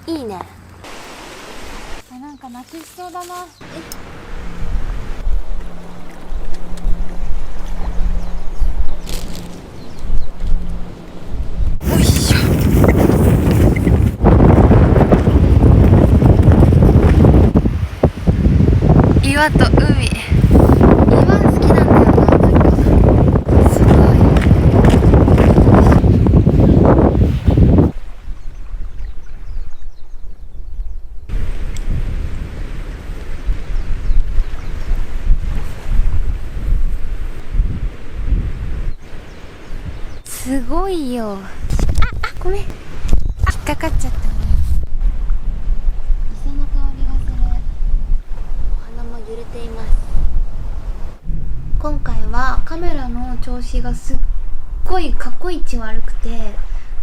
いいね。なんか泣きしそうだな。おいしょ。岩と海。岩好きなんだよな。すごい。すごいよ。ごめん。引っかかっちゃったね。磯の香りがする。お花も揺れています。今回はカメラの調子がすっごい過去一悪くて、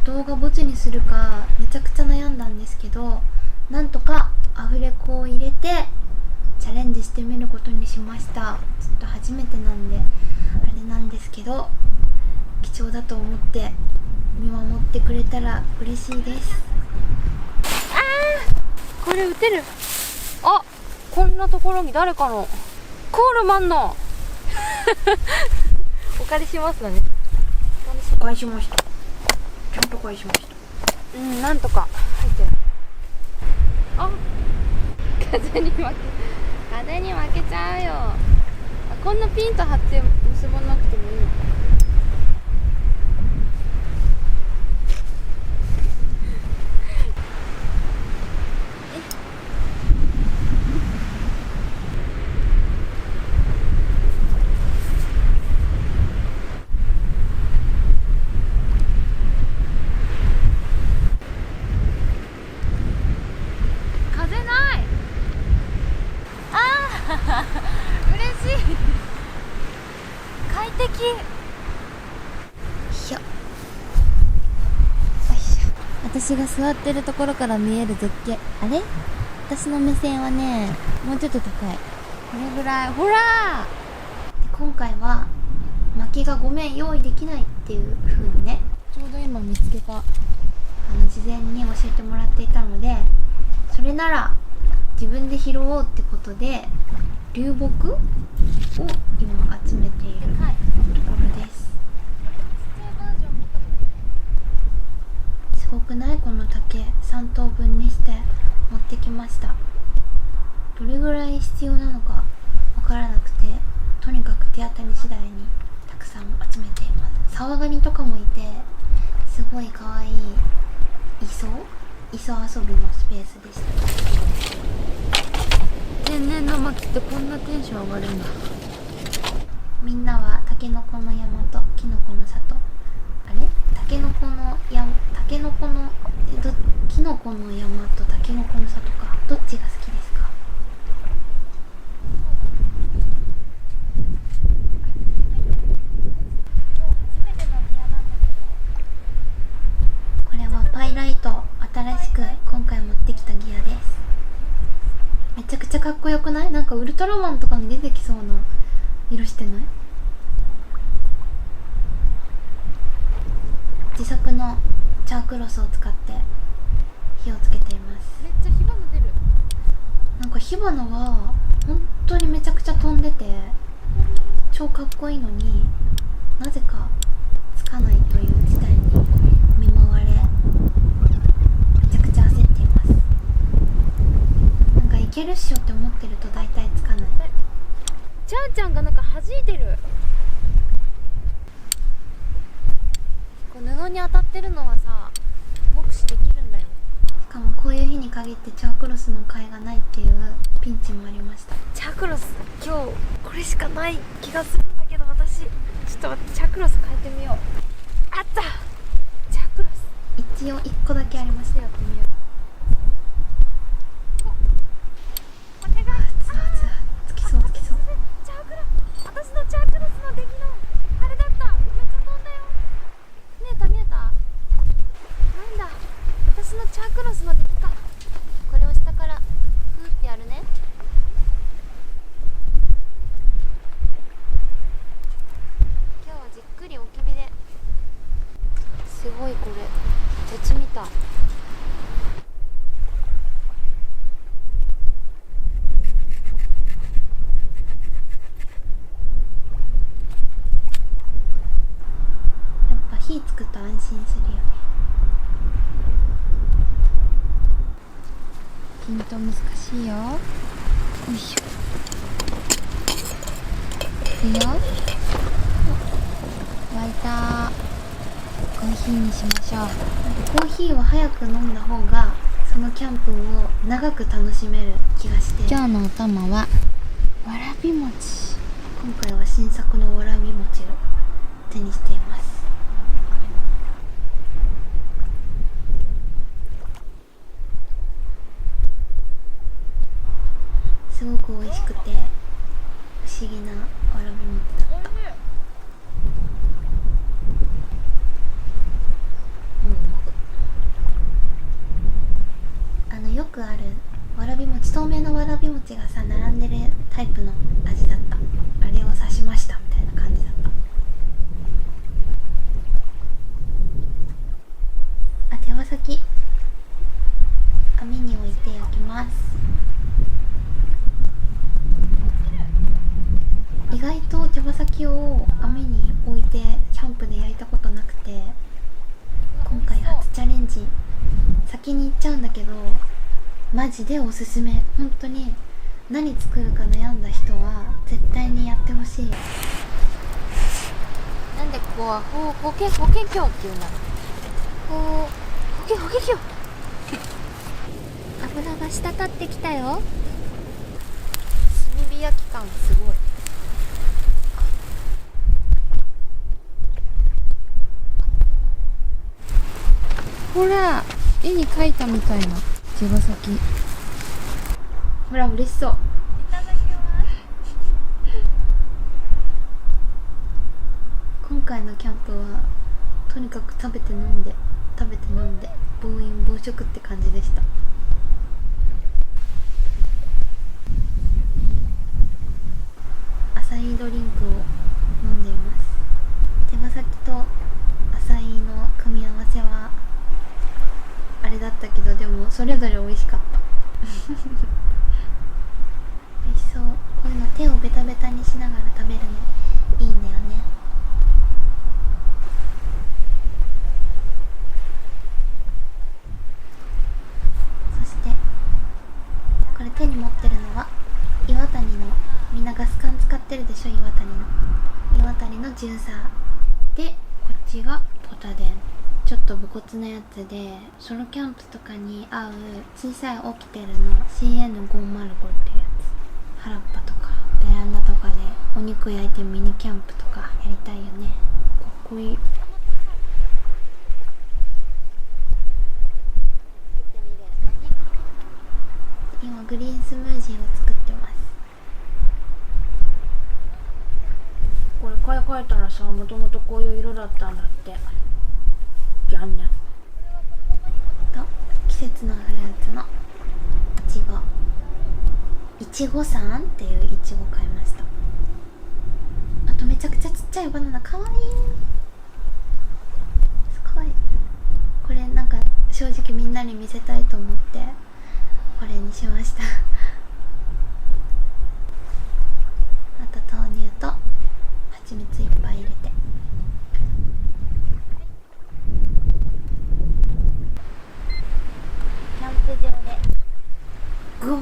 動画ボツにするかめちゃくちゃ悩んだんですけど、なんとかアフレコを入れてチャレンジしてみることにしました。ちょっと初めてなんであれなんですけど、貴重だと思って見守ってくれたら嬉しいです。これ撃てる。あ、こんなところに誰かのコールマンのお借りしますだね。返しました。ちゃんと返しました。なんとか入ってる。あ、風に負けちゃうよ。こんなピンと張って結ばなくてもいいのか。嬉しい。快適。よいしょ。私が座ってるところから見える絶景。あれ、私の目線はね、もうちょっと高い。これぐらい。ほらー。今回は薪がごめん用意できないっていう風にね、ちょうど今見つけた事前に教えてもらっていたので、それなら自分で拾おうってことで流木を今集めているところです。すごくない？この竹3等分にして持ってきました。どれぐらい必要なのかわからなくて、とにかく手当たり次第にたくさん集めています。サワガニとかもいて、すごいかわいい磯遊びのスペースでした。天然の薪ってこんなテンション上がるんだ。みんなはタケノコの山とキノコの里、キノコの山とタケノコの里か、どっちが好きですか？これはパイライト、新しく今回持ってきたギアです。めちゃくちゃかっこよくない？なんかウルトラマンとかに出てきそうな色してない？自作のチャークロスを使って火をつけています。めっちゃ火花出る。なんか火花は本当にめちゃくちゃ飛んでて超かっこいいのに、なぜかつかないという事態に見舞われ、めちゃくちゃ焦っています。なんかいけるっしょって思ってると大体つかない。ちゃんちゃんがなんか弾いてる。こう布に当たってるのはさ、目視できるんだよ。しかもこういう日に限ってチャークロスの買いがないっていうピンチもありました。チャークロス今日これしかない気がするんだけど、私ちょっと待って、チャークロス変えてみよう。あった、チャークロス一応1個だけありました。やってみよう。これがつきそう。チャークロス、私のチャークロスの出来のあれだった。めっちゃ飛んだよ。見えた。なんだ、私のチャークロスの出来か。これを下からフーってやるね。今日はじっくりおき火で。すごい、これ鉄みたい。心するよね。ピント難しいよ。よいしょ。いくよ。沸いた。コーヒーにしましょう。コーヒーを早く飲んだ方がそのキャンプを長く楽しめる気がして、今日のお供はわらび餅。今回は新作のわらび餅を手にしています。すごく美味しくて不思議なわらび餅だった。よくあるわらび餅、透明のわらび餅がさ並んでるタイプの味だった。あれを刺しましたみたいな感じだった。手羽先網に置いて焼きます。意外と手羽先を網に置いてキャンプで焼いたことなくて、今回初チャレンジ。先に行っちゃうんだけどマジでおすすめ。本当に何作るか悩んだ人は絶対にやってほしい。なんでここは法華経っていうんだろう。法華経油が滴ってきたよ。炭火焼き感すごい。ほら絵に描いたみたいな手羽先。ほら嬉しそう。いただきます。今回のキャンプはとにかく食べて飲んで暴飲暴食って感じでした。アサイードリンクを飲んでいます。手羽先とアサイーの組み合わせはあれだったけど、でもそれぞれ美味しかった美味しそう。こういうの手をベタベタにしながら食べるのいいんだよね。そしてこれ手に持ってるのは岩谷の、みんなガス缶使ってるでしょ。岩谷のジューサーで、こっちがポタデン。ちょっと武骨なやつでソロキャンプとかに合う小さいオキテルの CN505 っていうやつ。原っぱとかベランダとかでお肉焼いてミニキャンプとかやりたいよね。かっこいい。今グリーンスムージーを作ってます。これ買い替えたらさ、もともとこういう色だったんだって。じゃんねん。と季節のフルーツのいちごさんっていういちご買いました。あとめちゃくちゃちっちゃいバナナ、かわいい。すごい。これなんか正直みんなに見せたいと思ってこれにしましたあと豆乳と蜂蜜いっぱい入れて。キャンプ場でグワ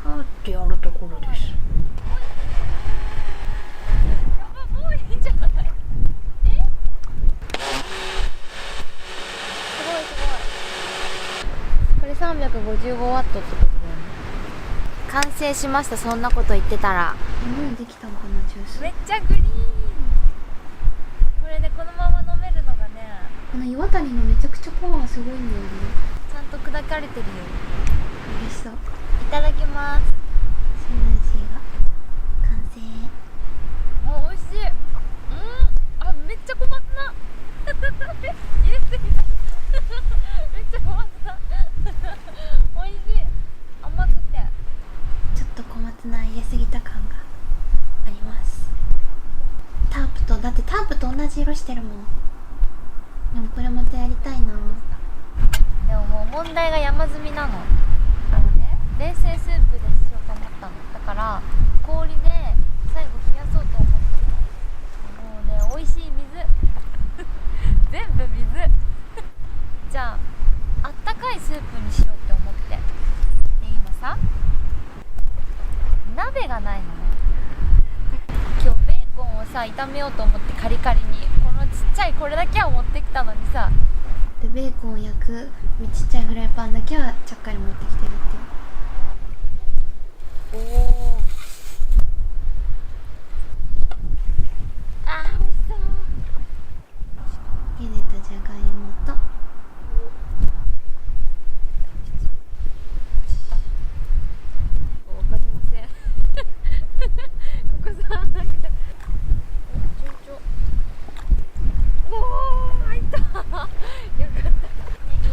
ーってやるところです。もういいんじゃない？すごいすごい。これ355ワットってことだよね。完成しました。そんなこと言ってたらもうできたのかな、ジュース。めっちゃグリーン。これね、このまま飲めるのがね、この岩谷のめちゃくちゃパワーすごいんだよね。ちゃんと砕かれてるよ。嬉しそう。いただきます。スムージーが完成。あ、美味しい。あ、めっちゃ小松菜入れすぎためっちゃ小松菜美味しい。甘くてちょっと小松菜入れすぎた感があります。タープと、だってタープと同じ色してるもん。でもこれまたやりたいな。でももう問題が山積みなの。冷製スープでしようと思ったの。だから氷で最後冷やそうと思って、もうね、美味しい水全部水さ炒めようと思ってカリカリにこのちっちゃいこれだけは持ってきたのにさ、でベーコンを焼くちっちゃいフライパンだけはちゃっかり持ってきてるっていう。おお、あー美味しそう。茹でたじゃがいもとわかりませんここさ、なんかおお入ったよかった、ね、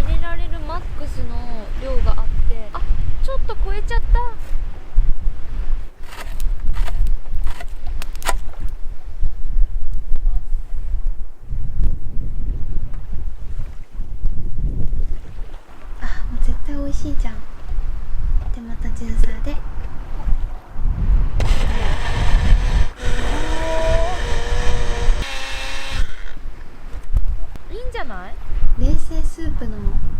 入れられるマックスの量があって、あ、ちょっと超えちゃった。あ、もう絶対美味しいじゃん。でまたジューサーでいいんじゃない？冷製スープの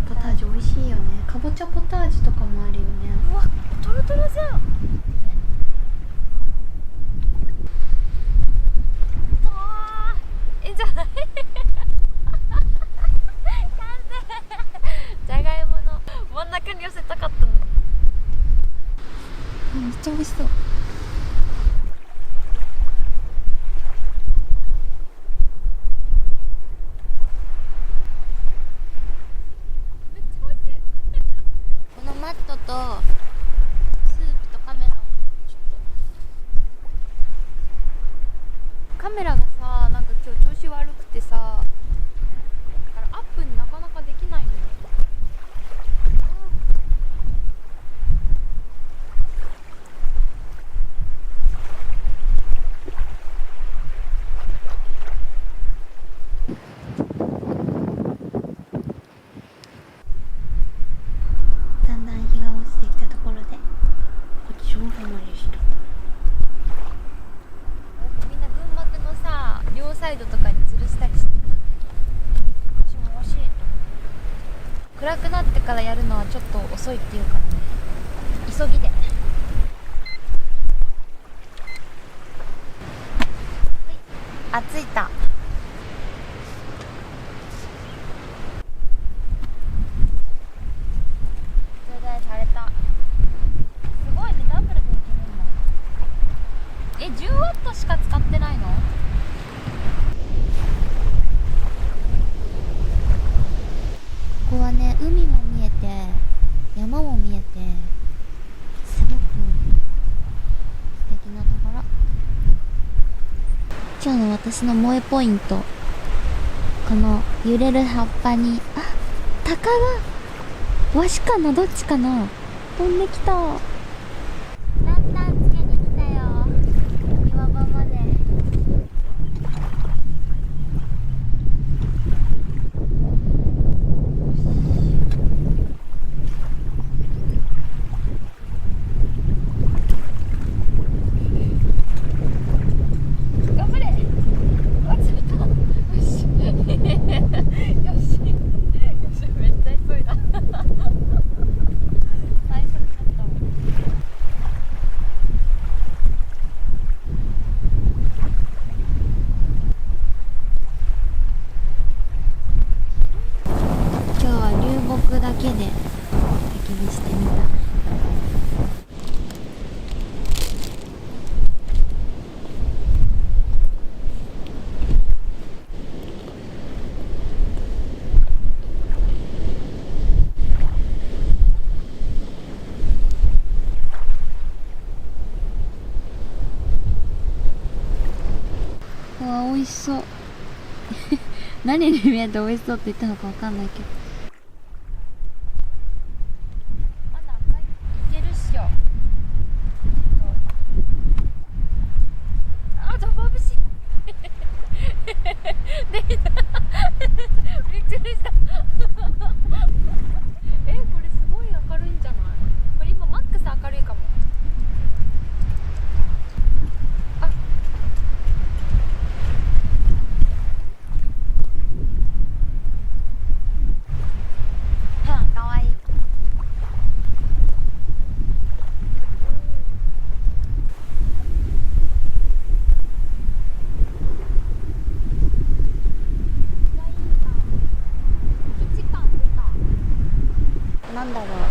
ポタージュ美味しいよね。かぼちゃポタージュとかもあるよね。うわ、トロトロじゃん。あー、いいんじゃない？完成。じゃがいもの真ん中に寄せたかったのに。めっちゃ美味しそう。めっちゃ美味しい。このマットとスープとカメラをちょっと、カメラがさ、なんか今日調子悪くてさ、だからアップになかなかできないのよ。だんだん日が落ちてきたところでこっちもふまりした。みんな群馬手のさ、両サイドとかに吊るしたりしてる。私も欲しい。暗くなってからやるのはちょっと遅いっていうからね、急ぎで。あ、着いた。充電された。すごいね、ダブルでいけるんだ。10ワットしか使ってないの？ここはね、海も見えて山も見えてすごく素敵なところ。今日の私の萌えポイント、この揺れる葉っぱに、あ、鷹が、ワシかな、どっちかな、飛んできた。だんだんつけに来たよ、岩場まで。頑張れ。落ちた。よしよしよし、めっちゃ急いだ最速だったもん。今日は流木だけで焚き火してみた。うわ、美味しそう何に見えて美味しそうって言ったのかわかんないけど。まだ赤い、いけるっしょ。あ、じゃまぶしいできたびっくりしたこれすごい明るいんじゃない？これ今マックス明るいかも。あ、なんだろう。